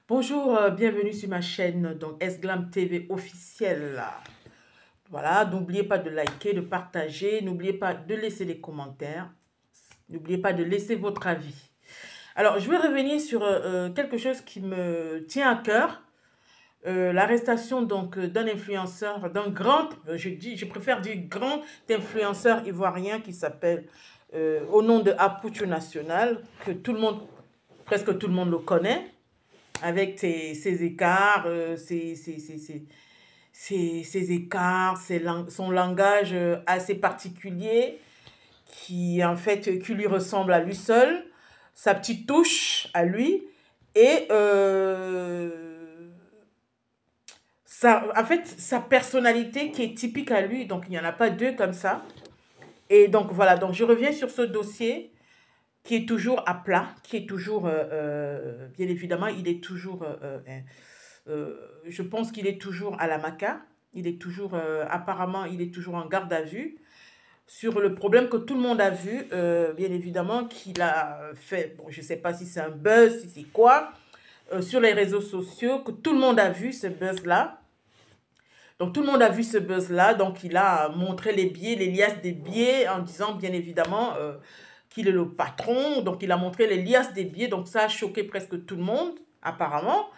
Bonjour, bienvenue sur ma chaîne, donc Sglam TV officielle. Voilà, n'oubliez pas de liker, de partager, n'oubliez pas de laisser des commentaires, n'oubliez pas de laisser votre avis. Alors, je vais revenir sur quelque chose qui me tient à cœur, l'arrestation donc d'un influenceur, d'un grand, je préfère dire grand influenceur ivoirien qui s'appelle au nom de Aputu National, que tout le monde, presque tout le monde le connaît avec ses écarts, ses écarts, son langage assez particulier, qui en fait, qui lui ressemble à lui seul, sa petite touche à lui, et en fait, sa personnalité qui est typique à lui, donc il n'y en a pas deux comme ça. Et donc voilà, donc je reviens sur ce dossier qui est toujours à plat, qui est toujours, bien évidemment, il est toujours je pense qu'il est toujours à la MACA. Il est toujours, apparemment, il est toujours en garde à vue sur le problème que tout le monde a vu, bien évidemment, qu'il a fait. Bon, je ne sais pas si c'est un buzz, si c'est quoi, sur les réseaux sociaux, que tout le monde a vu ce buzz-là. Donc, tout le monde a vu ce buzz-là. Donc, il a montré les billets, les liasses des billets, en disant, bien évidemment, qu'il est le patron. Donc, il a montré les liasses des billets. Donc, ça a choqué presque tout le monde, apparemment.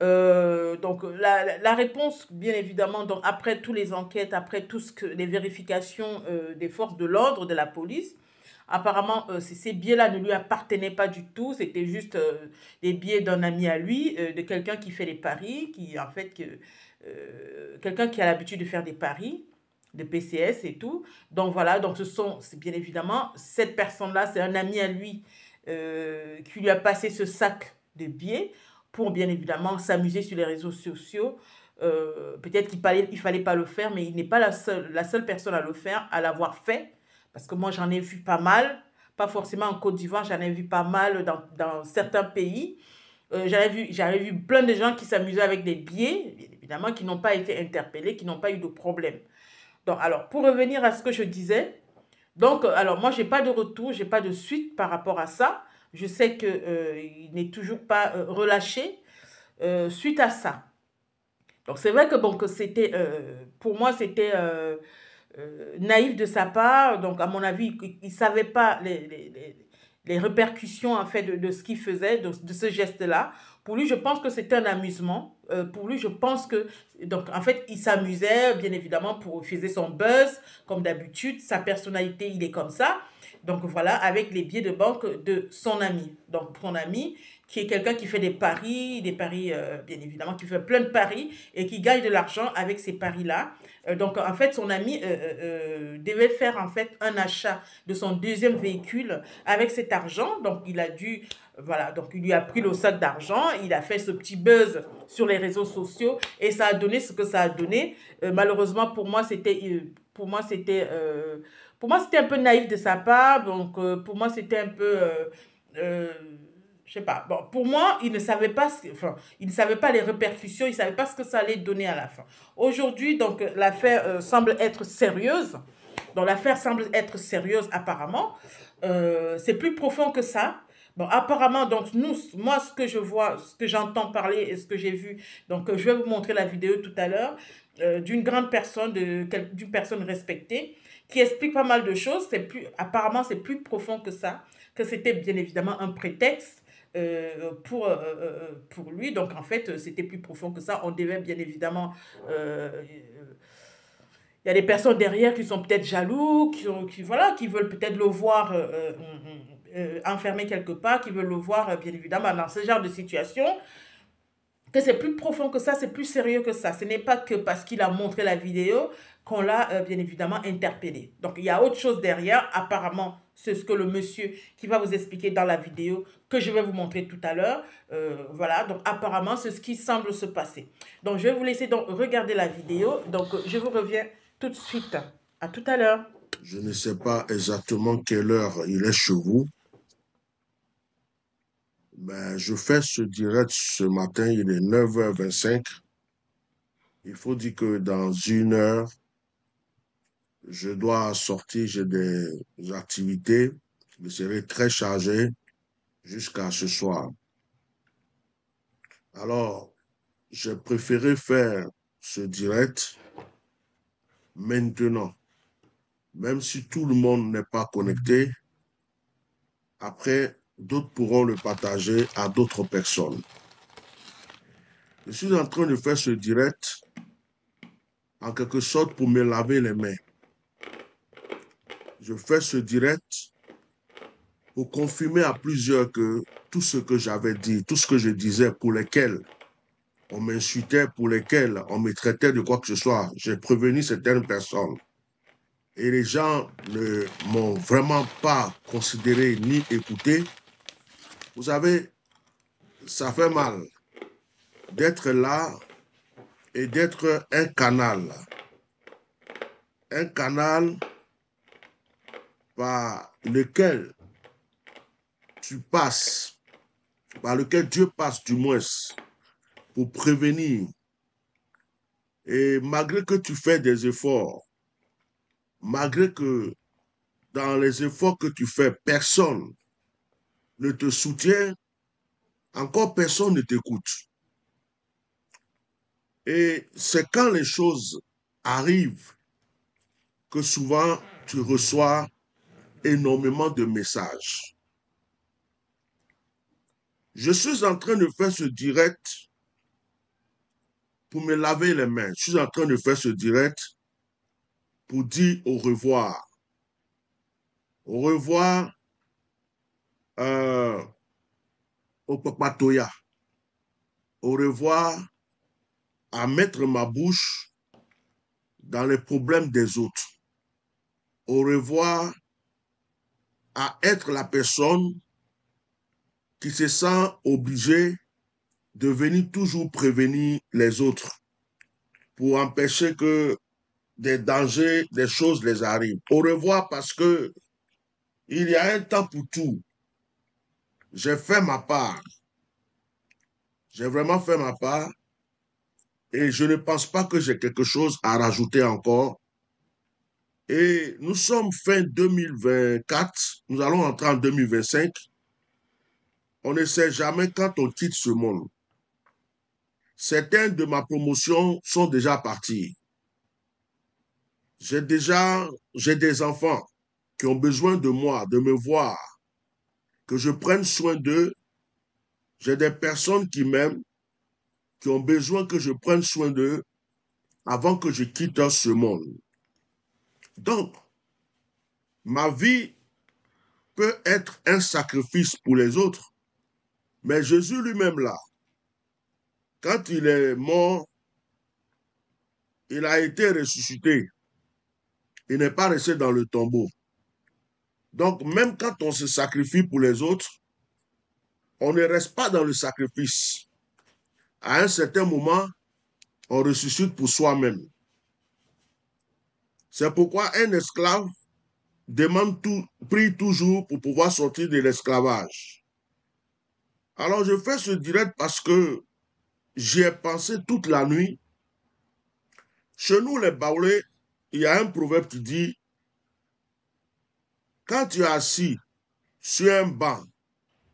Donc la réponse, bien évidemment, donc après toutes les enquêtes, après tout ce que les vérifications des forces de l'ordre, de la police, apparemment ces billets-là ne lui appartenaient pas du tout, c'était juste des billets d'un ami à lui, de quelqu'un qui fait des paris, qui en fait quelqu'un qui a l'habitude de faire des paris, de PCS et tout. Donc voilà, donc c'est bien évidemment cette personne-là, c'est un ami à lui qui lui a passé ce sac de billets pour bien évidemment s'amuser sur les réseaux sociaux. Peut-être qu'il fallait pas le faire, mais il n'est pas la seule personne à le faire, à l'avoir fait. Parce que moi, j'en ai vu pas mal. Pas forcément en Côte d'Ivoire, j'en ai vu pas mal dans certains pays. J'avais vu plein de gens qui s'amusaient avec des billets, bien évidemment, qui n'ont pas été interpellés, qui n'ont pas eu de problème. Donc, alors, pour revenir à ce que je disais, donc, alors moi, j'ai pas de retour, j'ai pas de suite par rapport à ça. Je sais que il n'est toujours pas relâché suite à ça. Donc, c'est vrai que bon, que c'était, pour moi, c'était naïf de sa part. Donc, à mon avis, il ne savait pas les répercussions en fait de ce qu'il faisait, de ce geste-là. Pour lui, je pense que c'était un amusement. Pour lui, je pense que, donc, en fait, il s'amusait, bien évidemment, il faisait son buzz, comme d'habitude. Sa personnalité, il est comme ça. Donc, voilà, avec les billets de banque de son ami. Donc, son ami, qui est quelqu'un qui fait des paris, bien évidemment, qui fait plein de paris et qui gagne de l'argent avec ces paris-là. Donc, en fait, son ami devait faire en fait un achat de son deuxième véhicule avec cet argent. Donc, il a dû, voilà, donc il lui a pris le sac d'argent, il a fait ce petit buzz sur les réseaux sociaux et ça a donné ce que ça a donné. Malheureusement, pour moi, c'était un peu naïf de sa part. Donc, pour moi, c'était un peu euh, je sais pas. Bon, pour moi, il ne savait pas les répercussions, il ne savait pas ce que ça allait donner à la fin. Aujourd'hui, donc, l'affaire semble être sérieuse. Donc, l'affaire semble être sérieuse apparemment. C'est plus profond que ça. Bon, apparemment, donc, moi, ce que je vois, ce que j'entends parler et ce que j'ai vu, donc, je vais vous montrer la vidéo tout à l'heure, d'une grande personne, d'une personne respectée, qui explique pas mal de choses. Apparemment, c'est plus profond que ça, que c'était bien évidemment un prétexte pour lui. Donc, en fait, c'était plus profond que ça. On devait bien évidemment... il y a des personnes derrière qui sont peut-être jaloux, voilà, qui veulent peut-être le voir enfermé quelque part, qui veulent le voir, bien évidemment, dans ce genre de situation, que c'est plus profond que ça, c'est plus sérieux que ça. Ce n'est pas que parce qu'il a montré la vidéo qu'on l'a bien évidemment interpellé. Donc il y a autre chose derrière. Apparemment, c'est ce que le monsieur qui va vous expliquer dans la vidéo que je vais vous montrer tout à l'heure. Voilà, donc apparemment, c'est ce qui semble se passer. Donc je vais vous laisser donc regarder la vidéo. Donc je vous reviens tout de suite. À tout à l'heure. Je ne sais pas exactement quelle heure il est chez vous. Ben, je fais ce direct ce matin, il est 9h25. Il faut dire que dans une heure, je dois sortir, j'ai des activités. Je serai très chargé jusqu'à ce soir. Alors, j'ai préféré faire ce direct maintenant, même si tout le monde n'est pas connecté. Après, d'autres pourront le partager à d'autres personnes. Je suis en train de faire ce direct en quelque sorte pour me laver les mains. Je fais ce direct pour confirmer à plusieurs que tout ce que j'avais dit, tout ce que je disais pour lesquels on m'insultait, pour lesquels on me traitait de quoi que ce soit, j'ai prévenu certaines personnes. Et les gens ne m'ont vraiment pas considéré ni écouté. Vous savez, ça fait mal d'être là et d'être un canal. Un canal par lequel tu passes, par lequel Dieu passe du moins pour prévenir. Et malgré que tu fais des efforts, malgré que dans les efforts que tu fais, personne ne te soutient, encore personne ne t'écoute. Et c'est quand les choses arrivent que souvent tu reçois énormément de messages. Je suis en train de faire ce direct pour me laver les mains. Je suis en train de faire ce direct pour dire au revoir. Au revoir euh, au Papatoya. Au revoir à mettre ma bouche dans les problèmes des autres. Au revoir à être la personne qui se sent obligée de venir toujours prévenir les autres pour empêcher que des dangers, des choses les arrivent. Au revoir parce que il y a un temps pour tout. J'ai fait ma part. J'ai vraiment fait ma part et je ne pense pas que j'ai quelque chose à rajouter encore. Et nous sommes fin 2024, nous allons entrer en 2025. On ne sait jamais quand on quitte ce monde. Certains de ma promotion sont déjà partis. J'ai des enfants qui ont besoin de moi, de me voir, que je prenne soin d'eux. J'ai des personnes qui m'aiment, qui ont besoin que je prenne soin d'eux avant que je quitte ce monde. Donc, ma vie peut être un sacrifice pour les autres, mais Jésus lui-même là, quand il est mort, il a été ressuscité. Il n'est pas resté dans le tombeau. Donc, même quand on se sacrifie pour les autres, on ne reste pas dans le sacrifice. À un certain moment, on ressuscite pour soi-même. C'est pourquoi un esclave prie toujours pour pouvoir sortir de l'esclavage. Alors, je fais ce direct parce que j'y ai pensé toute la nuit. Chez nous, les Baoulés, il y a un proverbe qui dit, quand tu es assis sur un banc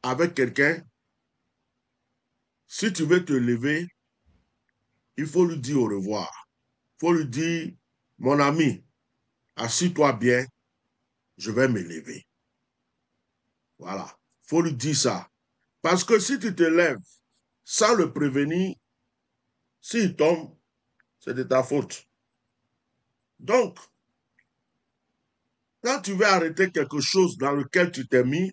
avec quelqu'un, si tu veux te lever, il faut lui dire au revoir. Il faut lui dire, mon ami, assis-toi bien, je vais me lever. Voilà. Il faut lui dire ça. Parce que si tu te lèves sans le prévenir, s'il tombe, c'est de ta faute. Donc, quand tu veux arrêter quelque chose dans lequel tu t'es mis,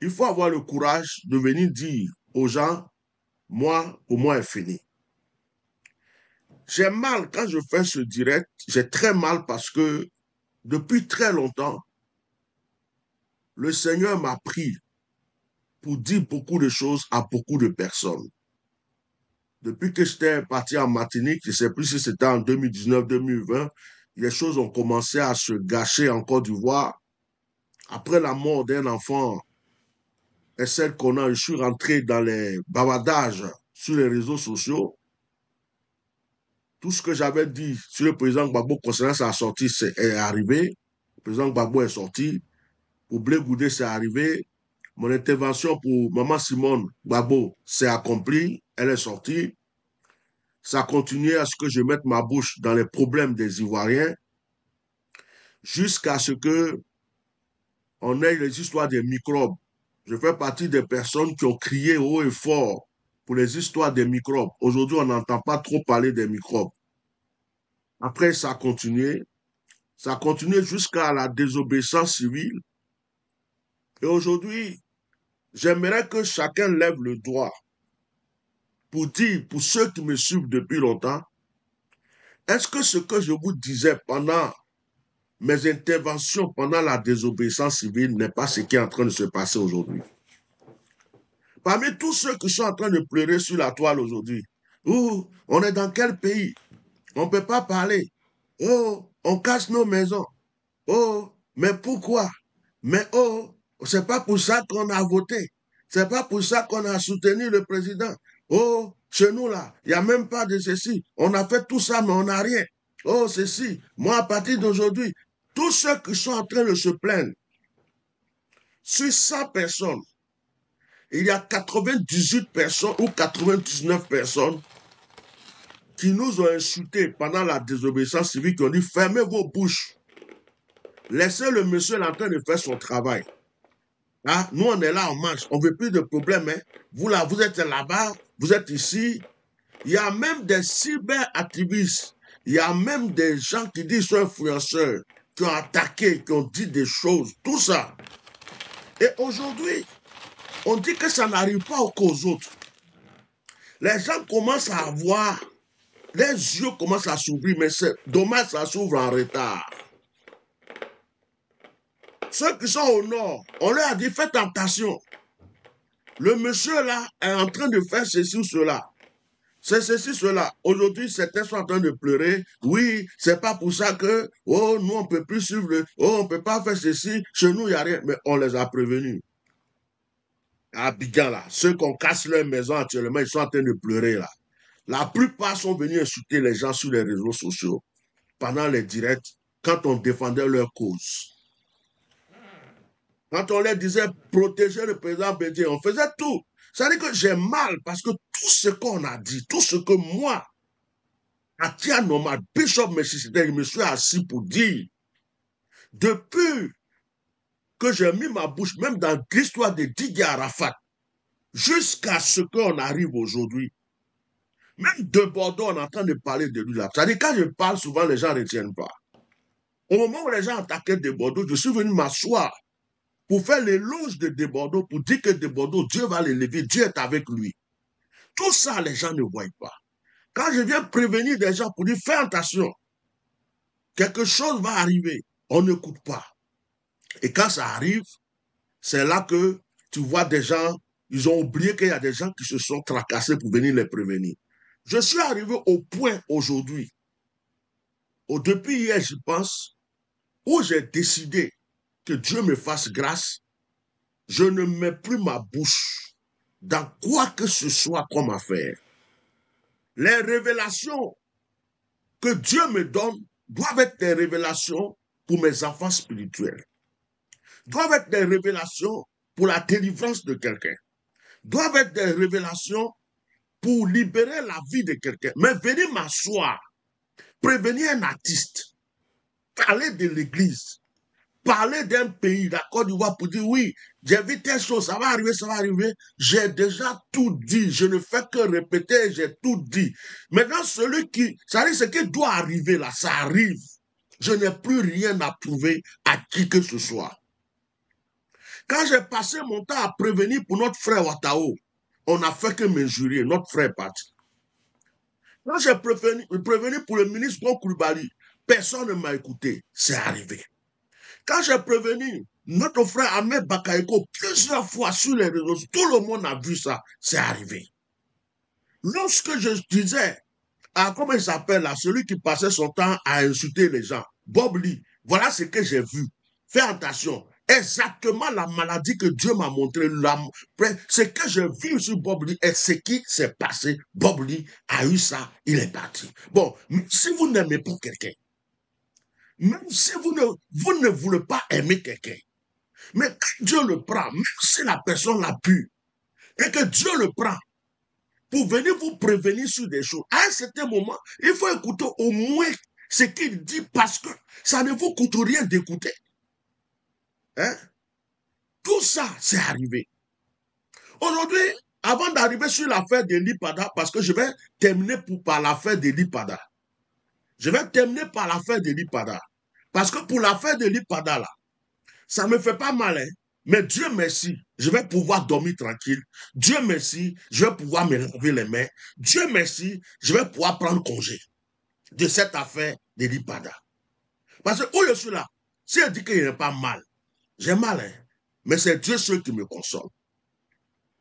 il faut avoir le courage de venir dire aux gens, moi, pour moi, est fini. J'ai mal quand je fais ce direct, j'ai très mal parce que depuis très longtemps, le Seigneur m'a pris pour dire beaucoup de choses à beaucoup de personnes. Depuis que j'étais parti en Martinique, je ne sais plus si c'était en 2019-2020, les choses ont commencé à se gâcher en Côte d'Ivoire. Après la mort d'un enfant et celle qu'on a, je suis rentré dans les bavardages sur les réseaux sociaux. Tout ce que j'avais dit sur le président Gbagbo concernant sa sortie est arrivé. Le président Gbagbo est sorti. Pour Blé Goudé, c'est arrivé. Mon intervention pour Maman Simone Gbagbo s'est accomplie, elle est sortie. Ça a continué à ce que je mette ma bouche dans les problèmes des Ivoiriens jusqu'à ce que on ait les histoires des microbes. Je fais partie des personnes qui ont crié haut et fort pour les histoires des microbes. Aujourd'hui, on n'entend pas trop parler des microbes. Après, ça a continué. Ça a continué jusqu'à la désobéissance civile. Et aujourd'hui, j'aimerais que chacun lève le doigt pour dire, pour ceux qui me suivent depuis longtemps, est-ce que ce que je vous disais pendant mes interventions, pendant la désobéissance civile, n'est pas ce qui est en train de se passer aujourd'hui? Parmi tous ceux qui sont en train de pleurer sur la toile aujourd'hui, on est dans quel pays? On ne peut pas parler. Oh, on casse nos maisons. Oh, mais pourquoi? Mais oh, c'est pas pour ça qu'on a voté. C'est pas pour ça qu'on a soutenu le président. Oh, chez nous là, il n'y a même pas de ceci. On a fait tout ça, mais on n'a rien. Oh, ceci. Moi, à partir d'aujourd'hui, tous ceux qui sont en train de se plaindre, sur 100 personnes, il y a 98 personnes ou 99 personnes qui nous ont insultés pendant la désobéissance civile, qui ont dit fermez vos bouches. Laissez le monsieur en train de faire son travail. Ah, nous, on est là, on marche. On ne veut plus de problème. Hein. Vous là, vous êtes là-bas, vous êtes ici. Il y a même des cyber-activistes. Il y a même des gens qui disent sont influenceurs, qui ont attaqué, qui ont dit des choses, tout ça. Et aujourd'hui, on dit que ça n'arrive pas qu'aux autres. Les gens commencent à voir, les yeux commencent à s'ouvrir, mais c'est dommage, ça s'ouvre en retard. Ceux qui sont au nord, on leur a dit faites attention. Le monsieur là est en train de faire ceci ou cela. C'est ceci, cela. Aujourd'hui, certains sont en train de pleurer. Oui, c'est pas pour ça que, oh, nous, on peut plus suivre le, oh, on peut pas faire ceci. Chez nous, il n'y a rien. Mais on les a prévenus. À Abidjan, là, ceux qu'on casse leur maison actuellement, ils sont en train de pleurer, là. La plupart sont venus insulter les gens sur les réseaux sociaux pendant les directs, quand on défendait leur cause. Quand on leur disait protéger le président Bédié, on faisait tout. Ça veut dire que j'ai mal parce que tout ce qu'on a dit, tout ce que moi, Atia Nomad, Bishop Messisidé, je me suis assis pour dire, depuis que j'ai mis ma bouche, même dans l'histoire de Didier Arafat, jusqu'à ce qu'on arrive aujourd'hui, même de Bordeaux, on est en train de parler de lui là. C'est-à-dire, quand je parle souvent, les gens ne retiennent pas. Au moment où les gens attaquaient de Bordeaux, je suis venu m'asseoir pour faire l'éloge de Bordeaux, pour dire que de Bordeaux, Dieu va l'élever, Dieu est avec lui. Tout ça, les gens ne voient pas. Quand je viens prévenir des gens pour dire, fais attention, quelque chose va arriver, on n'écoute pas. Et quand ça arrive, c'est là que tu vois des gens, ils ont oublié qu'il y a des gens qui se sont tracassés pour venir les prévenir. Je suis arrivé au point aujourd'hui, depuis hier, je pense, où j'ai décidé que Dieu me fasse grâce, je ne mets plus ma bouche dans quoi que ce soit comme affaire. Les révélations que Dieu me donne doivent être des révélations pour mes enfants spirituels, doivent être des révélations pour la délivrance de quelqu'un, doivent être des révélations pour libérer la vie de quelqu'un. Mais venir m'asseoir, prévenir un artiste, parler de l'église, parler d'un pays, la Côte d'Ivoire, pour dire oui, j'ai vu telle chose, ça va arriver, j'ai déjà tout dit, je ne fais que répéter, j'ai tout dit. Maintenant, celui qui, ça dit ce qui doit arriver là, ça arrive. Je n'ai plus rien à prouver à qui que ce soit. Quand j'ai passé mon temps à prévenir pour notre frère Ouattao, on n'a fait que m'injurier, notre frère parti. Quand j'ai prévenu pour le ministre Gon Coulibaly, personne ne m'a écouté, c'est arrivé. Quand j'ai prévenu notre frère Ahmed Bakayoko plusieurs fois sur les réseaux, tout le monde a vu ça, c'est arrivé. Lorsque je disais, comment il s'appelle là, celui qui passait son temps à insulter les gens, Bob Lee, voilà ce que j'ai vu. Fais attention, exactement la maladie que Dieu m'a montré, ce que j'ai vu sur Bob Lee et ce qui s'est passé, Bob Lee a eu ça, il est parti. Bon, si vous n'aimez pas quelqu'un, même si vous ne voulez pas aimer quelqu'un, Mais quand Dieu le prend, même si la personne l'a pu, et que Dieu le prend, pour venir vous prévenir sur des choses, à un certain moment, il faut écouter au moins ce qu'il dit parce que ça ne vous coûte rien d'écouter. Hein? Tout ça, c'est arrivé. Aujourd'hui, avant d'arriver sur l'affaire de l'IPADA, parce que je vais terminer par l'affaire de l'IPADA. Je vais terminer par l'affaire de l'IPADA. Parce que pour l'affaire de l'IPADA, là, ça ne me fait pas mal, hein? Mais Dieu merci, je vais pouvoir dormir tranquille. Dieu merci, je vais pouvoir me laver les mains. Dieu merci, je vais pouvoir prendre congé de cette affaire de l'IPADA. Parce que où je suis là, si elle dit qu'il n'est pas mal, j'ai mal, hein? Mais c'est Dieu seul qui me console.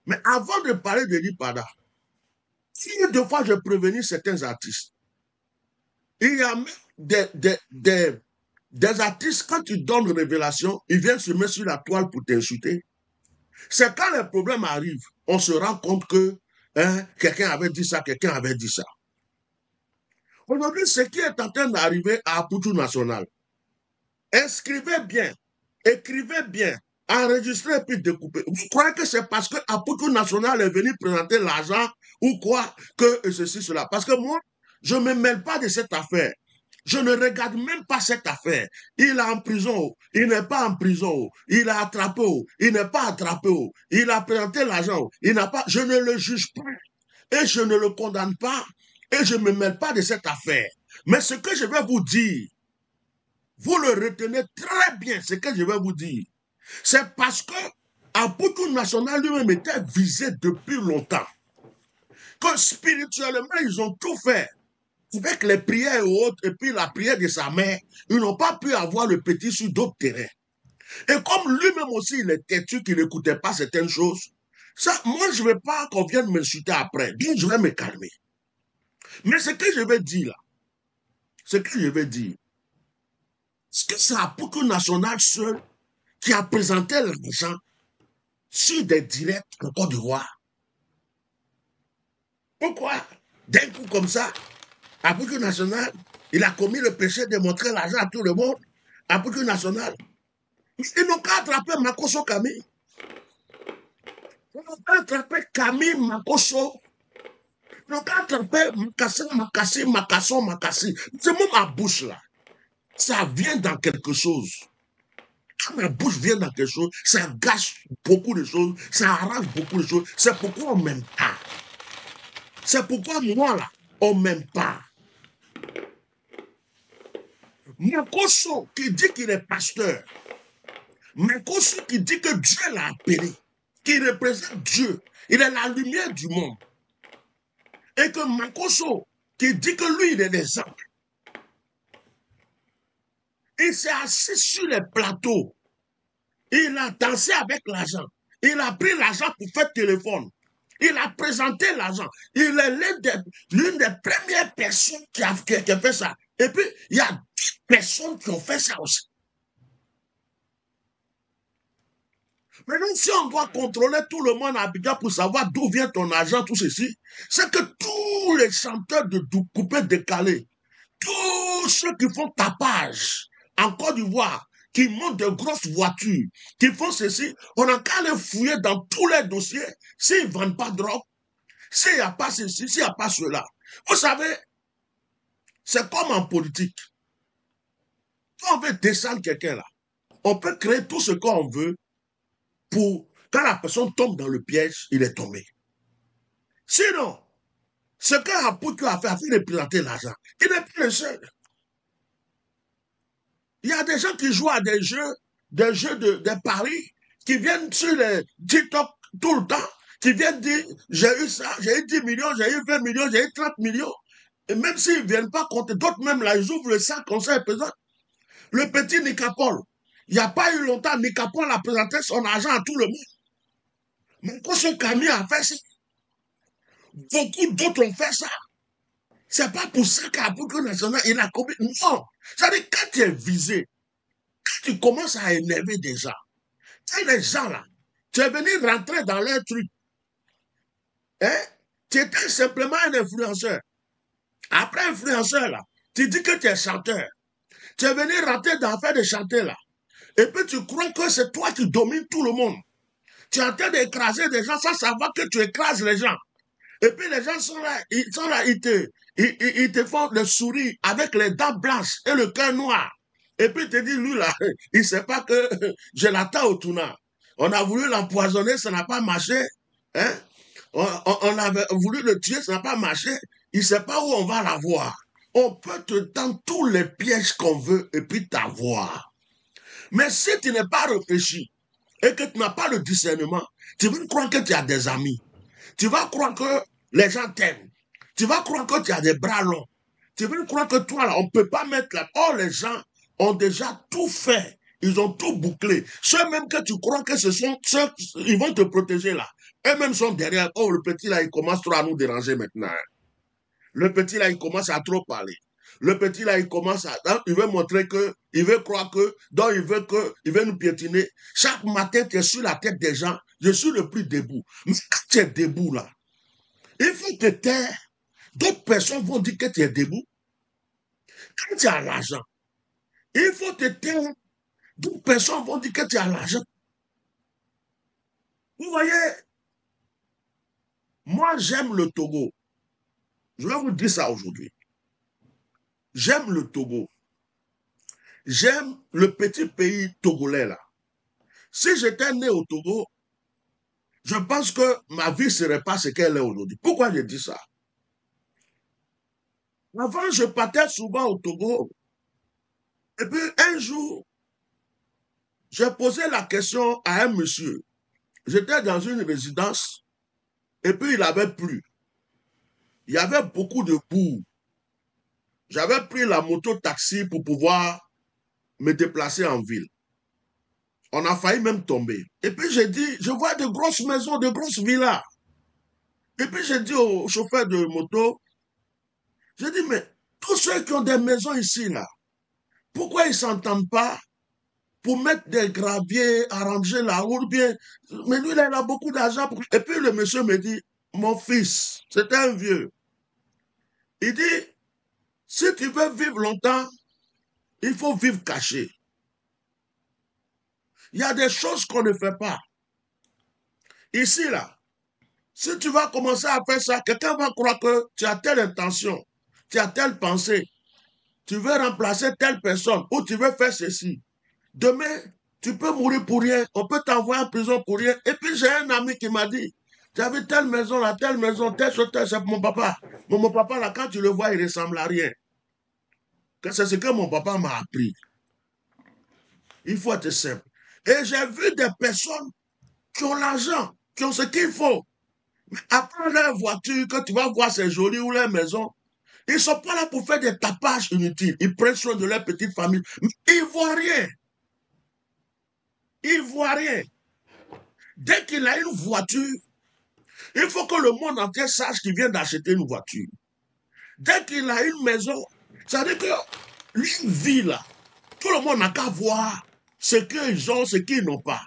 Mais avant de parler de l'IPADA, deux fois je prévenir certains artistes. Il y a même des artistes, quand tu donnes une révélation, ils viennent se mettre sur la toile pour t'insulter. C'est quand les problèmes arrivent, on se rend compte que quelqu'un avait dit ça, quelqu'un avait dit ça. Aujourd'hui, ce qui est en train d'arriver à Aputu National, inscrivez bien, écrivez bien, enregistrez puis découpez. Vous croyez que c'est parce que Aputu National est venu présenter l'argent ou quoi que ceci, cela? Parce que moi, je ne me mêle pas de cette affaire. Je ne regarde même pas cette affaire. Il est en prison, il n'est pas en prison, il a attrapé, il n'est pas attrapé, il a présenté l'argent, il n'a pas. Je ne le juge pas et je ne le condamne pas et je ne me mêle pas de cette affaire. Mais ce que je vais vous dire, vous le retenez très bien, ce que je vais vous dire. C'est parce que Aputu National lui-même était visé depuis longtemps. Que spirituellement, ils ont tout fait. Avec les prières et autres, et puis la prière de sa mère, ils n'ont pas pu avoir le petit sur d'autres terrains. Et comme lui-même aussi, il est têtu, qu'il n'écoutait pas certaines choses, ça, moi, je ne veux pas qu'on vienne m'insulter après. Bien, je vais me calmer. Mais ce que je vais dire là, ce que je vais dire, c'est que c'est Aputu National seul qui a présenté l'argent sur des directs en Côte d'Ivoire. Pourquoi? D'un coup comme ça, Aputu National, il a commis le péché de montrer l'argent à tout le monde. Aputu National, ils n'ont qu'à attraper Makoso Camille. Ils n'ont qu'à attraper Camille Makoso. Ils n'ont qu'à attraper Makassi. C'est même ma bouche là. Ça vient dans quelque chose. Quand ma bouche vient dans quelque chose, ça gâche beaucoup de choses, ça arrange beaucoup de choses. C'est pourquoi on ne m'aime pas. C'est pourquoi moi là, on ne m'aime pas. Makoso qui dit qu'il est pasteur. Makoso qui dit que Dieu l'a appelé. Qui représente Dieu. Il est la lumière du monde. Et que Makoso, qui dit que lui, il est l'exemple. Il s'est assis sur les plateaux. Il a dansé avec l'argent. Il a pris l'argent pour faire téléphone. Il a présenté l'argent. Il est l'une des premières personnes qui a fait ça. Et puis, il y a 10 personnes qui ont fait ça aussi. Maintenant, si on doit contrôler tout le monde à Abidjan pour savoir d'où vient ton argent, tout ceci, c'est que tous les chanteurs de coupé décalé, tous ceux qui font tapage en Côte d'Ivoire, qui montent de grosses voitures, qui font ceci, on n'a qu'à les fouiller dans tous les dossiers. S'ils ne vendent pas de drogue, s'il n'y a pas ceci, s'il n'y a pas cela. Vous savez, c'est comme en politique. Quand on veut descendre quelqu'un là, on peut créer tout ce qu'on veut pour, quand la personne tombe dans le piège, il est tombé. Sinon, ce qu'Aputu a fait, afin de présenter l'argent, il n'est plus le seul. Il y a des gens qui jouent à des jeux de paris, qui viennent sur les TikTok tout le temps, qui viennent dire, j'ai eu ça, j'ai eu 10 millions, j'ai eu 20 millions, j'ai eu 30 millions. Et même s'ils ne viennent pas compter, d'autres même là, ils ouvrent le sac comme ça et présentent. Le petit Nicapol, il n'y a pas eu longtemps, Nicapol a présenté son argent à tout le monde. Mais quand ce Camille a fait ça, beaucoup d'autres ont fait ça. C'est pas pour ça qu'Aputu National, il a commis. Non. C'est-à-dire, quand tu es visé, quand tu commences à énerver des gens, quand les gens là, tu es venu rentrer dans leur truc, hein? Tu étais simplement un influenceur. Après influenceur là, tu dis que tu es chanteur. Tu es venu rentrer dans l'affaire de chanter là. Et puis tu crois que c'est toi qui domines tout le monde. Tu es en train d'écraser des gens sans savoir que tu écrases les gens. Et puis les gens sont là, ils te font le sourire avec les dents blanches et le cœur noir. Et puis il te dit, lui là, il ne sait pas que je l'attends au tournant. On a voulu l'empoisonner, ça n'a pas marché. Hein? On avait voulu le tuer, ça n'a pas marché. Il ne sait pas où on va l'avoir. On peut te tendre tous les pièges qu'on veut et puis t'avoir. Mais si tu n'es pas réfléchi et que tu n'as pas le discernement, tu vas croire que tu as des amis. Tu vas croire que les gens t'aiment. Tu vas croire que tu as des bras longs. Tu vas croire que toi, là, on ne peut pas mettre là. Oh, les gens ont déjà tout fait. Ils ont tout bouclé. Ceux même que tu crois que ce sont ceux, ils vont te protéger là. Eux-mêmes sont derrière. Oh, le petit là, il commence trop à nous déranger maintenant. Le petit là, il commence à trop parler. Le petit là, il commence à, il veut montrer que, il veut croire que, donc il veut nous piétiner. Chaque matin, tu es sur la tête des gens. Je suis le plus debout. Mais quand tu es debout là, il faut te taire. D'autres personnes vont dire que tu es debout. Quand tu as l'argent, il faut te taire. D'autres personnes vont dire que tu as l'argent. Vous voyez, moi j'aime le Togo. Je vais vous dire ça aujourd'hui. J'aime le Togo. J'aime le petit pays togolais là. Si j'étais né au Togo, je pense que ma vie ne serait pas ce qu'elle est aujourd'hui. Pourquoi je dis ça? Avant, je partais souvent au Togo. Et puis un jour, j'ai posé la question à un monsieur. J'étais dans une résidence et puis il avait plu. Il y avait beaucoup de boue. J'avais pris la moto-taxi pour pouvoir me déplacer en ville. On a failli même tomber. Et puis j'ai dit, je vois de grosses maisons, de grosses villas. Et puis j'ai dit au chauffeur de moto, j'ai dit, mais tous ceux qui ont des maisons ici, là, pourquoi ils ne s'entendent pas pour mettre des graviers, arranger la route bien? Mais lui, il a beaucoup d'argent. Et puis le monsieur me dit, mon fils, c'était un vieux. Il dit, si tu veux vivre longtemps, il faut vivre caché. Il y a des choses qu'on ne fait pas. Ici, là, si tu vas commencer à faire ça, quelqu'un va croire que tu as telle intention, tu as telle pensée, tu veux remplacer telle personne ou tu veux faire ceci. Demain, tu peux mourir pour rien, on peut t'envoyer en prison pour rien. Et puis j'ai un ami qui m'a dit, j'avais telle maison là, telle maison, telle chose, c'est mon papa. Mon papa là, quand tu le vois, il ressemble à rien. C'est ce que mon papa m'a appris. Il faut être simple. Et j'ai vu des personnes qui ont l'argent, qui ont ce qu'il faut. Mais après leur voiture, quand tu vas voir c'est joli ou leur maison, ils ne sont pas là pour faire des tapages inutiles. Ils prennent soin de leur petite famille. Mais ils ne voient rien. Ils ne voient rien. Dès qu'il a une voiture, il faut que le monde entier sache qu'il vient d'acheter une voiture. Dès qu'il a une maison, ça veut dire que lui vit là. Tout le monde n'a qu'à voir ce qu'ils ont, ce qu'ils n'ont pas.